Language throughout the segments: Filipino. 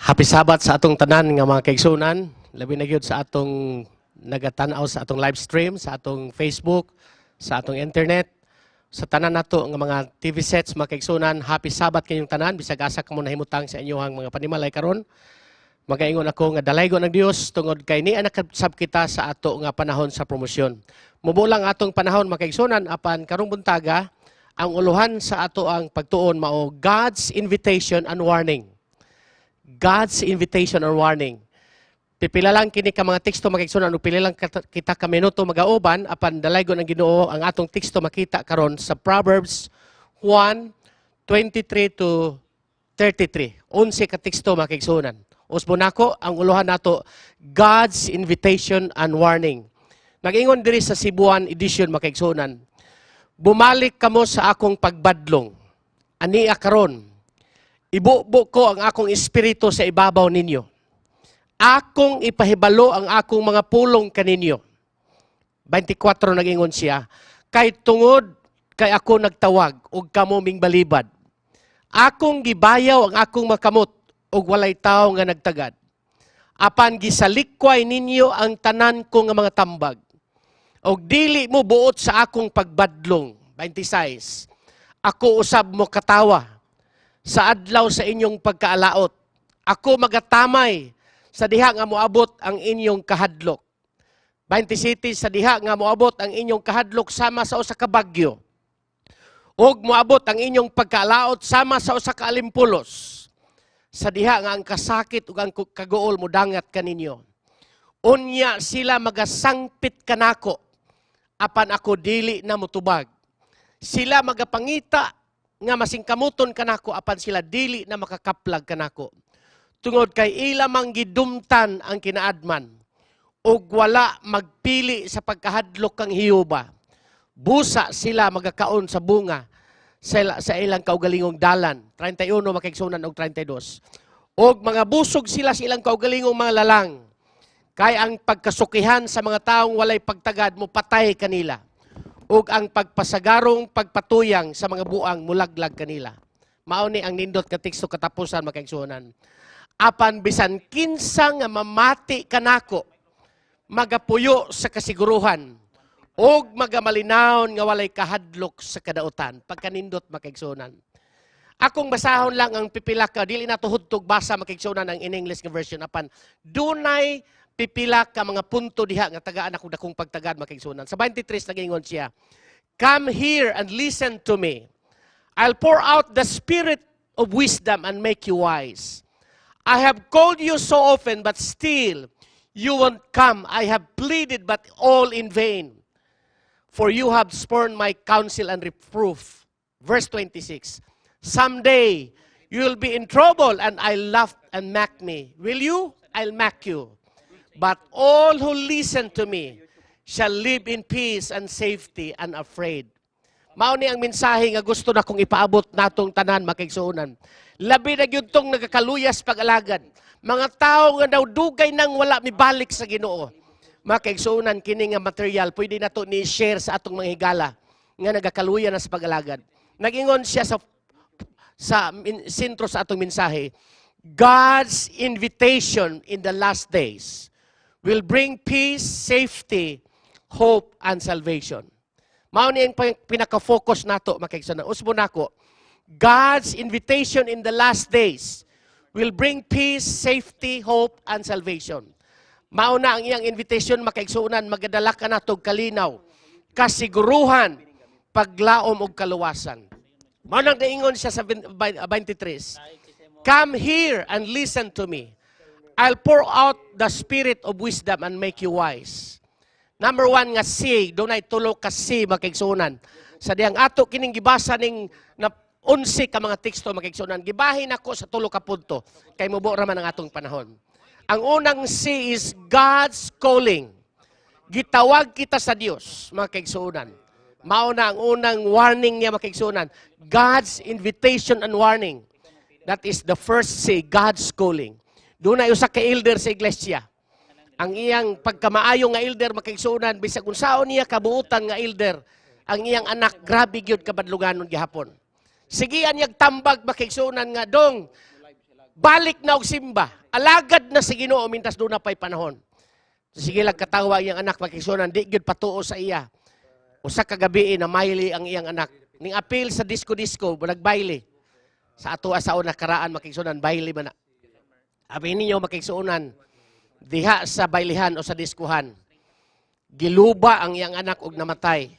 Happy Sabat sa atong tanan nga mga kaigsunan. Labi na gyud sa atong nagatanaw sa atong live stream, sa atong Facebook, sa atong internet. Sa tanan nato nga mga TV sets, mga kaigsunan, happy Sabat kayong tanan. Bisag asa ka mo nahimutang sa inyong mga panimalay karon. Magaingon ako nga dalaygon ng Dios tungod kay ni nakasab kita sa ato nga panahon sa promosyon. Mubulang atong panahon mga kaigsunan apan karong buntaga ang uluhan sa ato ang pagtuon mao God's invitation and warning. God's invitation or warning. Pipila lang kini ka mga teksto makigsunan ug pili lang kita ka minuto magauban apan dalaygon ang Ginoo ang atong teksto makita karon sa Proverbs 1:23 to 33. 11 ka teksto makigsunan. Usbo nako ang uluhan nato God's invitation and warning. Nag-ingon diri sa Cebuan edition makigsunan. Bumalik kamo sa akong pagbadlong. Ania karon. Ibubo ko ang akong espiritu sa ibabaw ninyo. Akong ipahibalo ang akong mga pulong kaninyo. 24 nag-ingon siya. Kay tungod, kay ako nagtawag, ug kamo ming balibad. Akong gibayaw ang akong makamot, ug walay tao nga nagtagad. Apan gisalikway ninyo ang tanan ko nga mga tambag. Og dili mo buot sa akong pagbadlong. 26. Ako usab mo katawa. Sa adlaw sa inyong pagkaalaot. Ako magatamay sa diha nga moabot ang inyong kahadlok. 27 sa diha nga moabot ang inyong kahadlok sama sa usa ka bagyo. Ug moabot ang inyong pagkaalaot sama sa usa ka alimpulos. Sa diha nga ang kasakit ug ang kaguol modangat kaninyo. Unya sila magasangpit kanako apan ako dili na motubag. Sila magapangita nga masingkamuton kanako apan sila dili na makakaplag kanako. Tungod kay ila mang gidumtan ang kinaadman ug wala magpili sa pagkahadlok kang hiyuba. Busa sila magakaon sa bunga sa ilang kaugalingong dalan. 31 makigsunan og 32. Og mga busog sila sa ilang kaugalingong mga lalang. Kay ang pagkasukihan sa mga taong walay pagtagad mo patay kanila. Ug ang pagpasagarong pagpatuyang sa mga buang mulaglag kanila. Mao ni ang nindot nga teksto katapusan makaigsunan. Apan bisan kinsa nga mamati kanako magapuyo sa kasiguruhan ug magamalinaon nga walay kahadlok sa kadautan. Pagkanindot makaigsunan. Akong basahon lang ang pipila ka dili na tuhudtog basa makaigsunan ang in English nga version apan dunay pipila ka mga punto diha nga tagaan ako dakong pagtagad makigsunan. Sa 23 nagingon siya, "Come here and listen to me. I'll pour out the spirit of wisdom and make you wise. I have called you so often, but still you won't come. I have pleaded, but all in vain. For you have spurned my counsel and reproof." Verse 26, "Someday you will be in trouble, and I'll laugh and mock me. Will you? I'll mock you. But all who listen to me shall live in peace and safety unafraid." Mao ni ang mensahe nga gusto na kong ipaabot natong tanan makigsuonan. Labi na gyud tong nagakaluyas pag-alagad. Mga tao nga daw dugay nang wala mibalik sa Ginoo. Makigsuonan kini nga material pwede nato ni share sa atong mga higala nga nagakaluya na sa pag-alagad. Nagingon siya sa sentro sa atong mensahe, God's invitation in the last days will bring peace, safety, hope, and salvation. Mao ni ang pinaka-focus nato makigsunan. Usbo nako, God's invitation in the last days will bring peace, safety, hope, and salvation. Mao na ang iyang invitation makigsunan, magadala ka nato kalinaw, kasiguruhan, paglaom ug kaluwasan. Mao nang naingon siya sa 23. "Come here and listen to me. I'll pour out the spirit of wisdom and make you wise." Number 1 nga si, dunay tulo ka si makigsunan. Sa diyang ato kining gibasa ning na 11 ka mga teksto makigsunan. Gibahin ako sa tulo ka punto kay mubo ra man ang atong panahon. Ang unang si is God's calling. Gitawag kita sa Dios makigsunan. Mao na ang unang warning niya makigsunan. God's invitation and warning. That is the first si, God's calling. Doon ay usa ka elder sa iglesia. Ang iyang pagkamaayo nga elder makigsunan bisag unsaon niya kabuutan nga elder, ang iyang anak grabe gyud kabadluganon gihapon. Sige anyag tambag makigsunan nga dong balik na og simba. Alagad na si Ginoo mintas doon na pa'y panahon. Sige lang katawa iyang anak makigsunan, di gyud patuo sa iya. Usa ka gabi na maili ang iyang anak. Ning apil sa disco-disco, nagbaile. Sa ato asaon nakaraan makigsunan, baile man na. Abi ninyo makigsunan, diha sa bailihan o sa diskuhan. Giluba ang iyang anak og namatay.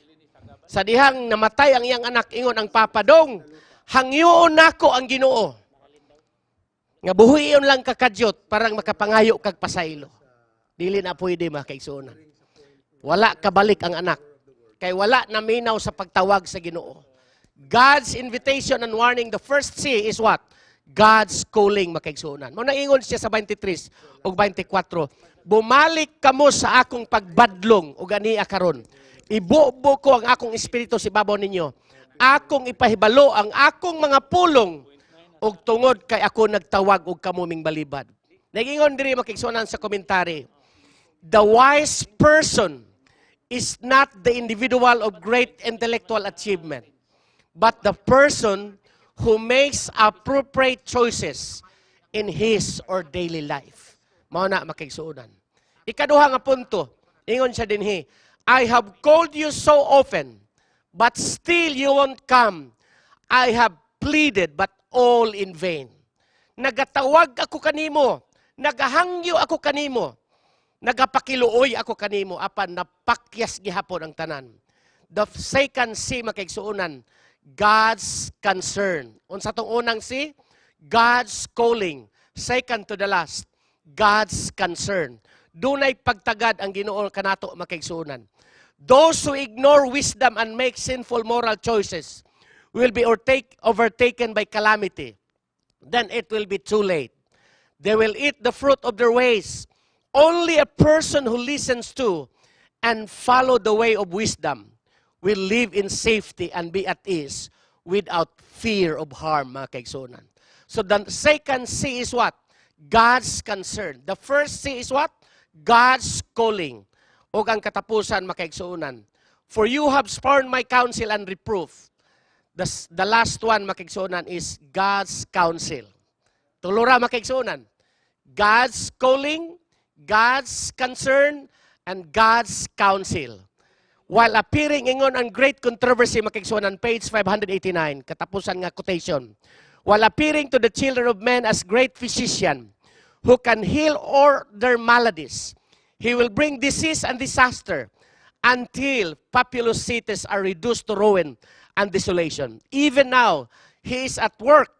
Sa dihang namatay ang iyang anak, ingon ang papadong, hangyoon nako ang Ginoo. Nga buhiyon lang kakadyot, parang makapangayo kag pasaylo. Dili na pwede makaigsunan. Wala kabalik ang anak. Kay wala naminaw sa pagtawag sa Ginoo. God's invitation and warning, the first C is what? God's calling makaigsunan. Mo naingon siya sa 23 o 24, bumalik kamo sa akong pagbadlong o ganiya karon. Ibubo ko ang akong espiritu si babaw ninyo. Akong ipahibalo ang akong mga pulong og tungod kay ako nagtawag og kamuming balibad. Nagingon diri makigsunan sa komentary. The wise person is not the individual of great intellectual achievement, but the person who makes appropriate choices in his or daily life. Mao na makigsunan. Ikaduha nga punto, ingon siya dinhi, I have called you so often, but still you won't come. I have pleaded, but all in vain. Nagatawag ako kanimo, nagahangyo ako kanimo, nagapakiluoy ako kanimo, apan napakyas gihapon ang tanan. The second C makaigsuunan, God's concern. Unsa tong unang C? God's calling. Second to the last, God's concern. Dunay pagtagad ang Ginoo kanato makaigsuunan. Those who ignore wisdom and make sinful moral choices will be overtaken by calamity. Then it will be too late. They will eat the fruit of their ways. Only a person who listens to and follow the way of wisdom will live in safety and be at ease without fear of harm, mga kaigsunan. So the second C is what? God's concern. The first C is what? God's calling. O ang katapusan, mga kaigsunan. For you have spurned my counsel and reproof. The last one, makigsunan, is God's counsel. Tulura, makigsunan. God's calling, God's concern, and God's counsel. While appearing ingon ang great controversy, makigsunan, page 589, katapusan nga quotation. While appearing to the children of men as great physician, who can heal all their maladies, he will bring disease and disaster until populous cities are reduced to ruin and desolation. Even now, he is at work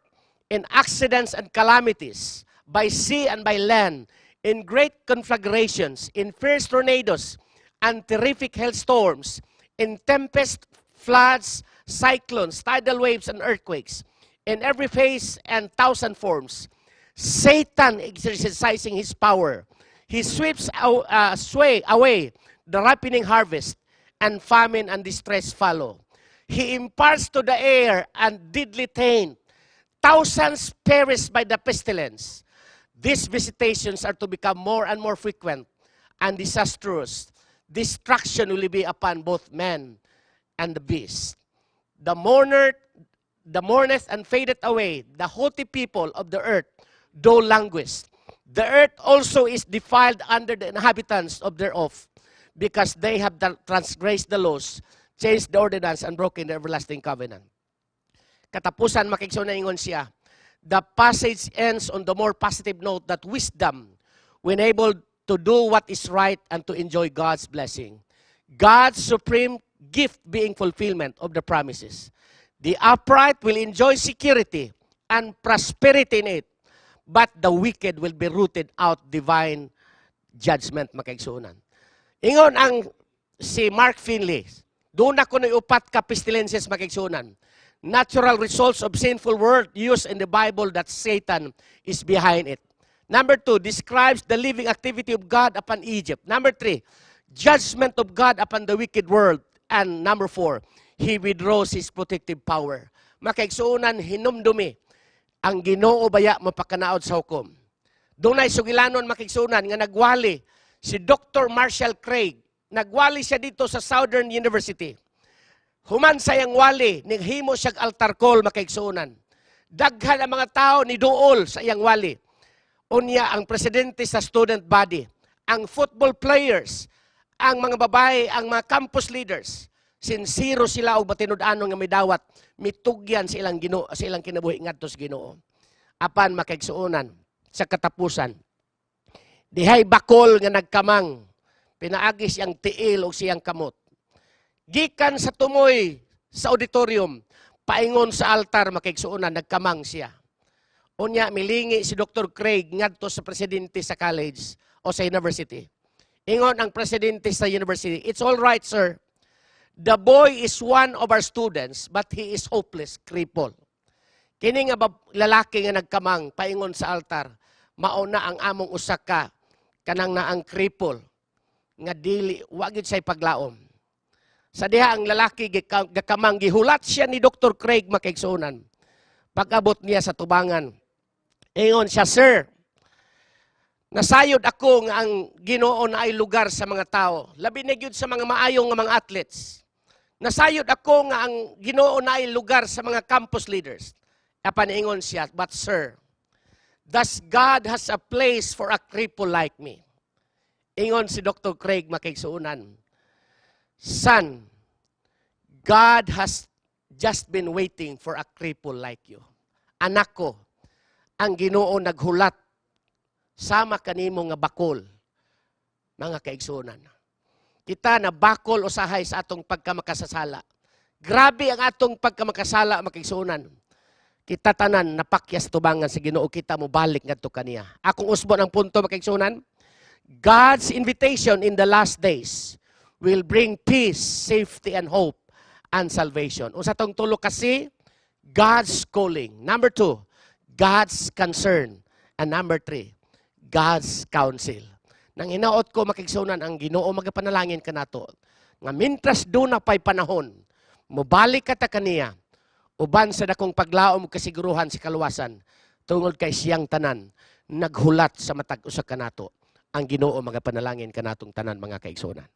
in accidents and calamities, by sea and by land, in great conflagrations, in fierce tornadoes, and terrific hailstorms, in tempest, floods, cyclones, tidal waves, and earthquakes, in every phase and thousand forms. Satan exercising his power. He sweeps away the ripening harvest, and famine and distress follow. He imparts to the air and deadly taint. Thousands perish by the pestilence. These visitations are to become more and more frequent and disastrous. Destruction will be upon both men and the beast. The mourneth and fadeth away, the haughty people of the earth do languish. The earth also is defiled under the inhabitants of thereof, because they have transgressed the laws, changed the ordinance, and broken the everlasting covenant. Katapusan, makigsunan ingon siya. The passage ends on the more positive note that wisdom, when able to do what is right and to enjoy God's blessing. God's supreme gift being fulfillment of the promises. The upright will enjoy security and prosperity in it, but the wicked will be rooted out divine judgment, makaigsunan. Ingon ang si Mark Finley, doon ako na upat ka pestilences makigsunan. Natural results of sinful word used in the Bible that Satan is behind it. Number 2, describes the living activity of God upon Egypt. Number 3, judgment of God upon the wicked world. And number 4, He withdraws His protective power. Makaigsunan, hinumdumi ang Ginoo baya mapakanaod sa hukom. Doon ay sugilanon makigsunan nga nagwali si Dr. Marshall Craig. Nagwali siya dito sa Southern University. Human sayang wali, naghimo siyang altar call makaigsunan. Daghan ang mga tao ni duol sa iyang wali. Unya ang presidente sa student body, ang football players, ang mga babae, ang mga campus leaders. Sincero sila og batinud-ano nga may dawat, mitugyan sa ilang Ginoo, sa ilang kinabuhi ngadto sa Ginoo. Apan makaigsuonan sa katapusan. Dihay bakol nga nagkamang, pinaagi siyang tiil o siyang kamot. Gikan sa tumoy sa auditorium, paingon sa altar makaigsuonan, nagkamang siya. Unya, milingi si Dr. Craig ngadto sa presidente sa college o sa university. Ingon ang presidente sa university, "It's all right, sir. The boy is one of our students, but he is hopeless, cripple." Kini nga lalaki nga nagkamang, paingon sa altar, mauna ang among usaka, kanang na ang cripple, nga dili, wagid sa'y paglaom. Sa diha ang lalaki gakamang, gihulat siya ni Dr. Craig makaigsuonan. Pag-abot niya sa tubangan, ingon siya, "Sir, nasayod ako nga ang Ginoo na ay lugar sa mga tao. Labi na gyud sa mga maayong nga mga athletes. Nasayod ako nga ang Ginoo na ay lugar sa mga campus leaders." Apan ingon siya, "But sir, thus God has a place for a cripple like me." Ingon si Dr. Craig makaigsuonan, "Son, God has just been waiting for a cripple like you." Anak ko, ang Ginoo naghulat sama kanimo nga bakol, mga kaigsuonan. Kita na bakol usahay sa atong pagkamakasasala. Grabe ang atong pagkamakasala, makaigsuonan. Kita tanan napakyas tubangan sa Ginoo, kita mo balik ngadto kaniya. Akong usbon ang punto, makaigsuonan. God's invitation in the last days will bring peace, safety, and hope, and salvation. Unsa tong tulo kasi? God's calling. Number 2, God's concern. And number 3, God's counsel. Nang hinaot ko makigsunan ang Ginoo magapanalangin kanato nga mintras do na pay panahon mobalik ka ta kaniya uban sa dakong paglaom kasiguruhan sa kaluwasan tungod kay siyang tanan naghulat sa matag usa kanato ang Ginoo magapanalangin kanatong tanan mga kaigsunan.